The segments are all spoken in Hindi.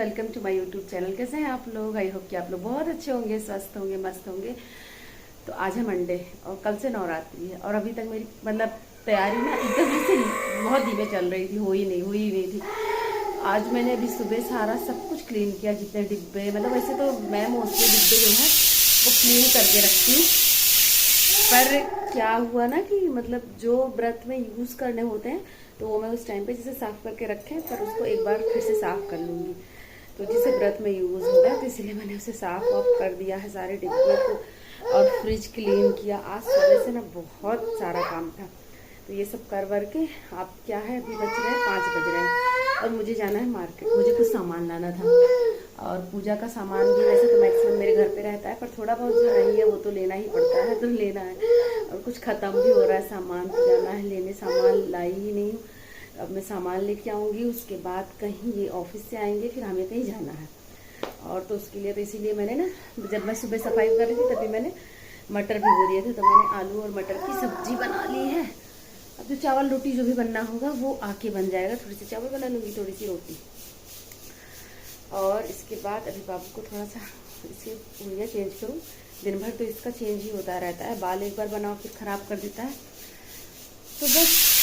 Welcome to my YouTube channel. कैसे हैं आप लोग? आई होप कि आप लोग बहुत अच्छे होंगे, स्वस्थ होंगे, मस्त होंगे। तो आज है मंडे और कल से नवरात्रि है और अभी तक मेरी तैयारी ना एकदम से बहुत धीमे चल रही थी, हुई नहीं थी। आज मैंने अभी सुबह सारा सब कुछ क्लीन किया, जितने डिब्बे, वैसे तो मैं मोस्टली डिब्बे जो है वो क्लीन करके रखती हूँ, पर क्या हुआ ना कि जो व्रत में यूज़ करने होते हैं तो वो मैं उस टाइम पे जैसे साफ़ करके रखें, पर उसको एक बार फिर से साफ़ कर लूँगी। तो जिसे व्रत में यूज़ हो गया तो इसलिए मैंने उसे साफ़ ऑफ कर दिया है सारे डिब्बे को और फ्रिज क्लीन किया। आज सुबह से ना बहुत सारा काम था, तो ये सब कर के आप क्या है, अभी बज रहे हैं 5 बज रहे हैं और मुझे जाना है मार्केट। मुझे कुछ सामान लाना था और पूजा का सामान भी वैसे तो मैक्सिमम मेरे घर पे रहता है, पर थोड़ा बहुत जो नहीं है वो तो लेना ही पड़ता है, तो लेना है। और कुछ ख़त्म भी हो रहा है सामान, तो जाना है लेने। सामान लाई ही नहीं हूँ, अब मैं सामान लेके आऊँगी, उसके बाद कहीं ये ऑफिस से आएंगे, फिर हमें कहीं जाना है। और तो उसके लिए तो इसीलिए मैंने ना, जब मैं सुबह सफाई कर रही थी तभी मैंने मटर भिगो दिए थे, तो मैंने आलू और मटर की सब्जी बना ली है। अब जो चावल रोटी जो भी बनना होगा वो आके बन जाएगा। थोड़ी सी चावल बना लूँगी, थोड़ी सी रोटी। और इसके बाद अभी बाबू को थोड़ा सा इसकी उंगलियाँ चेंज करूँ। दिन भर तो इसका चेंज ही होता रहता है, बाल एक बार बनाओ फिर ख़राब कर देता है। तो बस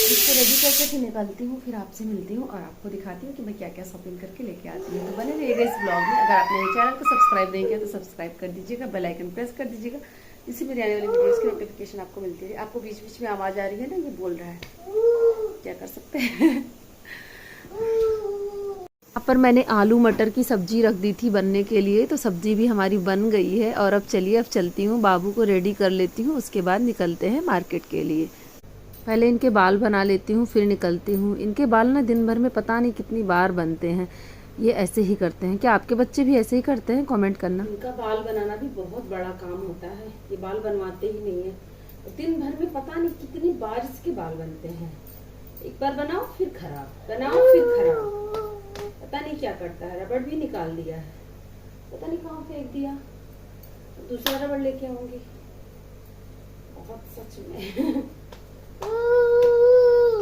इसको रेडी करके फिर निकलती हूँ, फिर आपसे मिलती हूँ और आपको दिखाती हूँ कि मैं क्या क्या शॉपिंग करके लेके आती हूँ। तो बने रहिएगा इस ब्लॉग में। अगर आपने मेरे चैनल को सब्सक्राइब नहीं किया तो सब्सक्राइब कर दीजिएगा, बेल आइकन प्रेस कर दीजिएगा, जिससे मेरी आने वाली वीडियोज़ की नोटिफिकेशन आपको मिलती है। आपको बीच बीच में आवाज़ आ रही है ना, ये बोल रहा है, क्या कर सकते हैं। यहाँ पर मैंने आलू मटर की सब्जी रख दी थी बनने के लिए, तो सब्जी भी हमारी बन गई है। और अब चलिए, अब चलती हूँ, बाबू को रेडी कर लेती हूँ, उसके बाद निकलते हैं मार्केट के लिए। पहले इनके बाल बना लेती हूँ, फिर निकलती हूँ। इनके बाल ना दिन भर में पता नहीं कितनी बार बनते हैं, ये ऐसे ही करते हैं। क्या आपके बच्चे भी ऐसे ही करते हैं? कमेंट करना। इनका बाल बनाना भी बहुत बड़ा काम होता है, ये बाल बनवाते ही नहीं है। दिन भर में पता नहीं कितनी बार इसके बाल बनते हैं। एक बार बनाओ फिर खराब, बनाओ फिर खराब, पता नहीं क्या करता है। रबड़ भी निकाल दिया है, पता नहीं कहाँ फेंक दिया। दूसरा रबड़ लेके आऊंगी। बहुत सच में।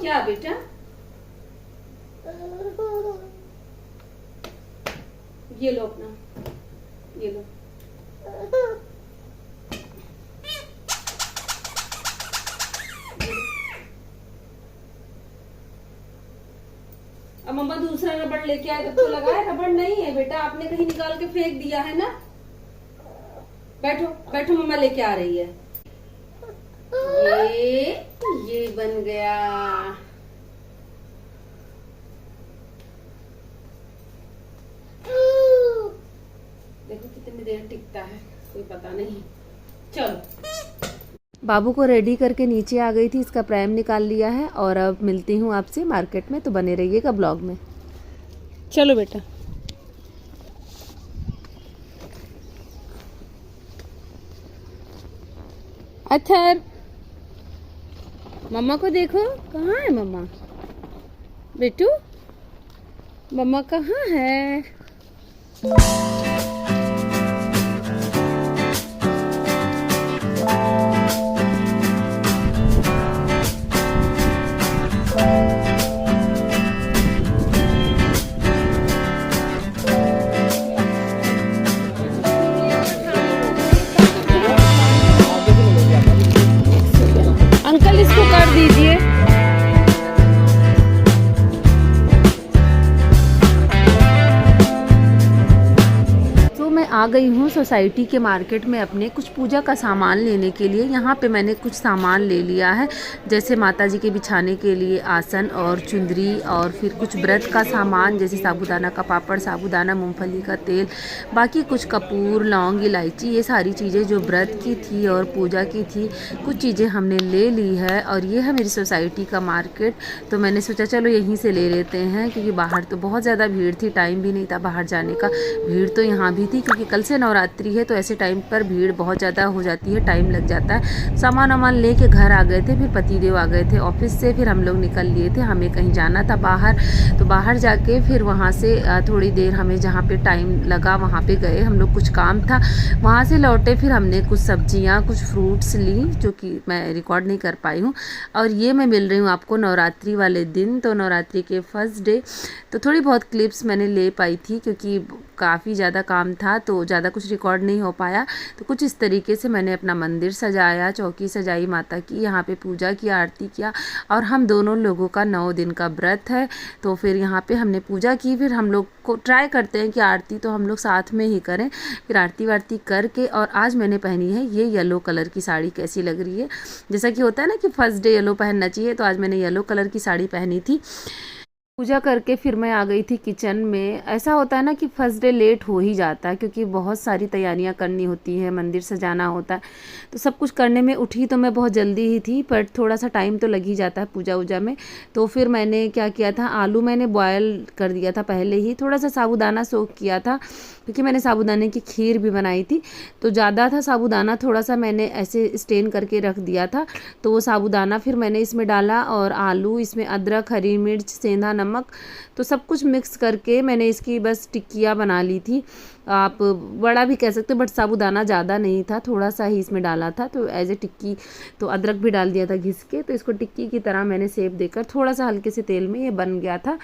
क्या बेटा? ये लो अपना, ये लो। अब मम्मा दूसरा रबड़ लेके आए तब तो लगाए। रबड़ नहीं है बेटा, आपने कहीं निकाल के फेंक दिया है ना। बैठो बैठो, मम्मा लेके आ रही है। ये बन गया। देखो कितनी देर टिकता है, कोई पता नहीं। चलो, बाबू को रेडी करके नीचे आ गई थी, इसका प्राइम निकाल लिया है और अब मिलती हूँ आपसे मार्केट में। तो बने रहिएगा ब्लॉग में। चलो बेटा। अथर, मम्मा को देखो, कहाँ है मम्मा? बेटू, मम्मा कहाँ है? अंकल इसको कर दीजिए। आ गई हूँ सोसाइटी के मार्केट में अपने कुछ पूजा का सामान लेने के लिए। यहाँ पे मैंने कुछ सामान ले लिया है, जैसे माता जी के बिछाने के लिए आसन और चुंदरी, और फिर कुछ व्रत का सामान जैसे साबूदाना का पापड़, साबूदाना, मूंगफली का तेल, बाकी कुछ कपूर, लौंग, इलायची, ये सारी चीज़ें जो व्रत की थी और पूजा की थी, कुछ चीज़ें हमने ले ली है। और ये है मेरी सोसाइटी का मार्केट, तो मैंने सोचा चलो यहीं से ले लेते हैं, क्योंकि बाहर तो बहुत ज़्यादा भीड़ थी, टाइम भी नहीं था बाहर जाने का। भीड़ तो यहाँ भी थी क्योंकि कल से नवरात्रि है तो ऐसे टाइम पर भीड़ बहुत ज़्यादा हो जाती है, टाइम लग जाता है। सामान वामान ले के घर आ गए थे, फिर पतिदेव आ गए थे ऑफिस से, फिर हम लोग निकल लिए थे, हमें कहीं जाना था बाहर। तो बाहर जाके फिर वहाँ से थोड़ी देर हमें जहाँ पे टाइम लगा वहाँ पे गए हम लोग, कुछ काम था। वहाँ से लौटे फिर हमने कुछ सब्जियाँ कुछ फ्रूट्स ली जो कि मैं रिकॉर्ड नहीं कर पाई हूँ। और ये मैं मिल रही हूँ आपको नवरात्रि वाले दिन, तो नवरात्रि के फर्स्ट डे। तो थोड़ी बहुत क्लिप्स मैंने ले पाई थी क्योंकि काफ़ी ज़्यादा काम था तो ज़्यादा कुछ रिकॉर्ड नहीं हो पाया। तो कुछ इस तरीके से मैंने अपना मंदिर सजाया, चौकी सजाई माता की, यहाँ पे पूजा किया, आरती किया। और हम दोनों लोगों का 9 दिन का व्रत है तो फिर यहाँ पे हमने पूजा की। फिर हम लोग को ट्राई करते हैं कि आरती तो हम लोग साथ में ही करें। फिर आरती वारती करके, और आज मैंने पहनी है ये येलो कलर की साड़ी, कैसी लग रही है? जैसा कि होता है ना कि फर्स्ट डे येलो पहनना चाहिए, तो आज मैंने येलो कलर की साड़ी पहनी थी। पूजा करके फिर मैं आ गई थी किचन में। ऐसा होता है ना कि फर्स्ट डे लेट हो ही जाता है क्योंकि बहुत सारी तैयारियां करनी होती है, मंदिर सजाना होता है, तो सब कुछ करने में उठी तो मैं बहुत जल्दी ही थी, पर थोड़ा सा टाइम तो लग ही जाता है पूजा वूजा में। तो फिर मैंने क्या किया था, आलू मैंने बॉयल कर दिया था पहले ही, थोड़ा सा साबूदाना सोख किया था क्योंकि मैंने साबूदाने की खीर भी बनाई थी। तो ज़्यादा था साबूदाना, थोड़ा सा मैंने ऐसे स्टेन करके रख दिया था। तो वो साबूदाना फिर मैंने इसमें डाला और आलू, इसमें अदरक, हरी मिर्च, सेंधा नमक, तो सब कुछ मिक्स करके मैंने इसकी बस टिक्कियाँ बना ली थी। आप बड़ा भी कह सकते हो, बट साबूदाना ज़्यादा नहीं था, थोड़ा सा ही इसमें डाला था तो एज ए टिक्की। तो अदरक भी डाल दिया था घिस के, तो इसको टिक्की की तरह मैंने शेप देकर थोड़ा सा हल्के से तेल में ये बन गया था।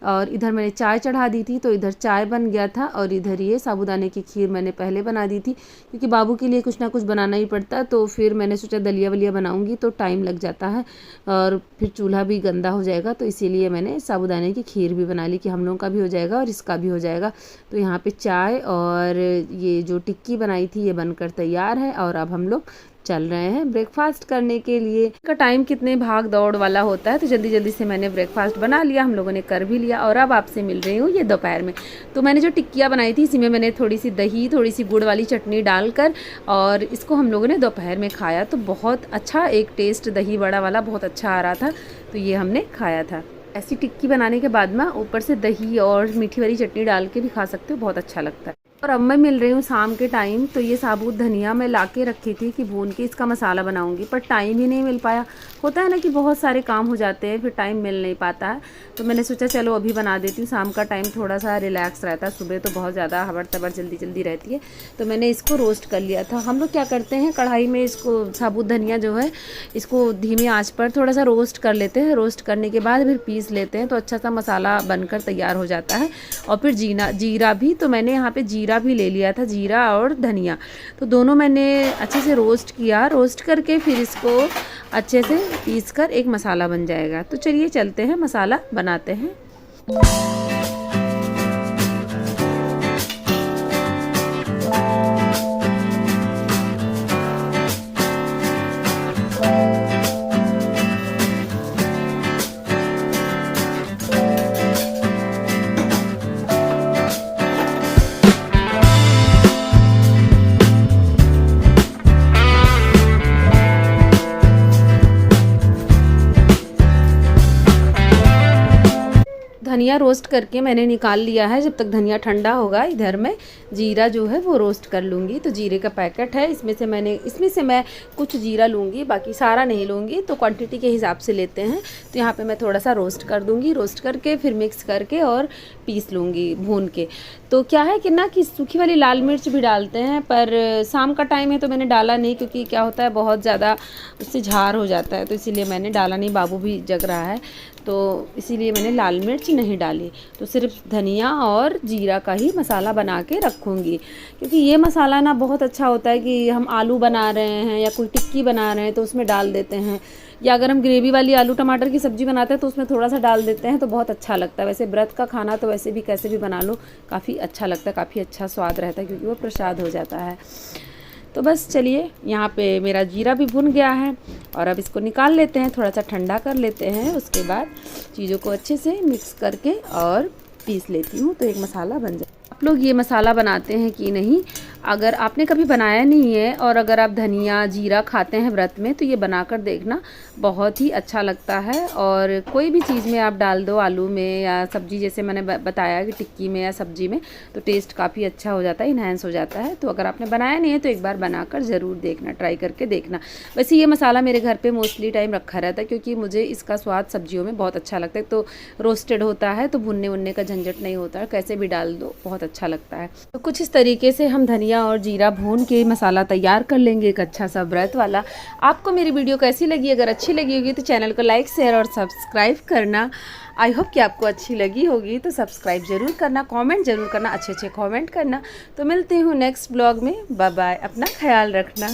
और इधर मैंने चाय चढ़ा दी थी तो इधर चाय बन गया था, और इधर ये साबूदाने की खीर मैंने पहले बना दी थी क्योंकि बाबू के लिए कुछ ना कुछ बनाना ही पड़ता। तो फिर मैंने सोचा दलिया वलिया बनाऊंगी तो टाइम लग जाता है और फिर चूल्हा भी गंदा हो जाएगा, तो इसीलिए मैंने साबूदाने की खीर भी बना ली कि हम लोगों का भी हो जाएगा और इसका भी हो जाएगा। तो यहाँ पे चाय और ये जो टिक्की बनाई थी ये बनकर तैयार है, और अब हम लोग चल रहे हैं ब्रेकफास्ट करने के लिए। का टाइम कितने भाग दौड़ वाला होता है, तो जल्दी जल्दी से मैंने ब्रेकफास्ट बना लिया, हम लोगों ने कर भी लिया। और अब आपसे मिल रही हूँ ये दोपहर में। तो मैंने जो टिक्कियाँ बनाई थी इसी में मैंने थोड़ी सी दही, थोड़ी सी गुड़ वाली चटनी डालकर और इसको हम लोगों ने दोपहर में खाया। तो बहुत अच्छा एक टेस्ट दही बड़ा वाला बहुत अच्छा आ रहा था, तो ये हमने खाया था। ऐसी टिक्की बनाने के बाद में ऊपर से दही और मीठी वाली चटनी डाल के भी खा सकते हो, बहुत अच्छा लगता है। और अब मैं मिल रही हूँ शाम के टाइम। तो ये साबुत धनिया मैं ला के रखी थी कि भून के इसका मसाला बनाऊंगी, पर टाइम ही नहीं मिल पाया। होता है ना कि बहुत सारे काम हो जाते हैं, फिर टाइम मिल नहीं पाता है। तो मैंने सोचा चलो अभी बना देती हूँ, शाम का टाइम थोड़ा सा रिलैक्स रहता है, सुबह तो बहुत ज़्यादा हबड़ तबड़ जल्दी जल्दी रहती है। तो मैंने इसको रोस्ट कर लिया था। हम लोग क्या करते हैं, कढ़ाई में इसको साबुत धनिया जो है इसको धीमी आँच पर थोड़ा सा रोस्ट कर लेते हैं। रोस्ट करने के बाद फिर पीस लेते हैं तो अच्छा सा मसाला बनकर तैयार हो जाता है। और फिर जीरा भी, तो मैंने यहाँ पे जीरा भी ले लिया था, जीरा और धनिया, तो दोनों मैंने अच्छे से रोस्ट किया। रोस्ट करके फिर इसको अच्छे से पीस कर एक मसाला बन जाएगा। तो चलिए चलते हैं मसाला बनाते हैं। धनिया रोस्ट करके मैंने निकाल लिया है। जब तक धनिया ठंडा होगा इधर मैं जीरा जो है वो रोस्ट कर लूँगी। तो जीरे का पैकेट है, इसमें से मैं कुछ जीरा लूँगी, बाकी सारा नहीं लूँगी, तो क्वांटिटी के हिसाब से लेते हैं। तो यहाँ पे मैं थोड़ा सा रोस्ट कर दूँगी, रोस्ट करके फिर मिक्स करके और पीस लूँगी भून के। तो क्या है कि ना कि सूखी वाली लाल मिर्च भी डालते हैं, पर शाम का टाइम है तो मैंने डाला नहीं क्योंकि क्या होता है बहुत ज़्यादा उससे झार हो जाता है, तो इसीलिए मैंने डाला नहीं। बाबू भी जग रहा है तो इसीलिए मैंने लाल मिर्च नहीं डाली। तो सिर्फ धनिया और जीरा का ही मसाला बना के रखूँगी, क्योंकि ये मसाला ना बहुत अच्छा होता है कि हम आलू बना रहे हैं या कोई टिक्की बना रहे हैं तो उसमें डाल देते हैं, या अगर हम ग्रेवी वाली आलू टमाटर की सब्ज़ी बनाते हैं तो उसमें थोड़ा सा डाल देते हैं, तो बहुत अच्छा लगता है। वैसे व्रत का खाना तो वैसे भी कैसे भी बना लो काफ़ी अच्छा लगता है, काफ़ी अच्छा स्वाद रहता है क्योंकि वो प्रसाद हो जाता है। तो बस चलिए, यहाँ पे मेरा जीरा भी भुन गया है और अब इसको निकाल लेते हैं, थोड़ा सा ठंडा कर लेते हैं। उसके बाद चीज़ों को अच्छे से मिक्स करके और पीस लेती हूँ तो एक मसाला बन जाए। आप लोग ये मसाला बनाते हैं कि नहीं, अगर आपने कभी बनाया नहीं है और अगर आप धनिया जीरा खाते हैं व्रत में तो ये बनाकर देखना, बहुत ही अच्छा लगता है। और कोई भी चीज़ में आप डाल दो, आलू में या सब्जी, जैसे मैंने बताया कि टिक्की में या सब्जी में, तो टेस्ट काफ़ी अच्छा हो जाता है, इन्हेंस हो जाता है। तो अगर आपने बनाया नहीं है तो एक बार बनाकर ज़रूर देखना, ट्राई करके देखना। वैसे ये मसाला मेरे घर पर मोस्टली टाइम रखा रहता है क्योंकि मुझे इसका स्वाद सब्जियों में बहुत अच्छा लगता है। तो रोस्टेड होता है तो भुनने वुनने का झंझट नहीं होता है, कैसे भी डाल दो बहुत अच्छा लगता है। तो कुछ इस तरीके से हम धनिया और जीरा भून के मसाला तैयार कर लेंगे एक अच्छा सा व्रत वाला। आपको मेरी वीडियो कैसी लगी? अगर अच्छी लगी होगी तो चैनल को लाइक शेयर और सब्सक्राइब करना। आई होप कि आपको अच्छी लगी होगी, तो सब्सक्राइब जरूर करना, कमेंट जरूर करना, अच्छे अच्छे कमेंट करना। तो मिलते हूँ नेक्स्ट ब्लॉग में। बाय बाय, अपना ख्याल रखना।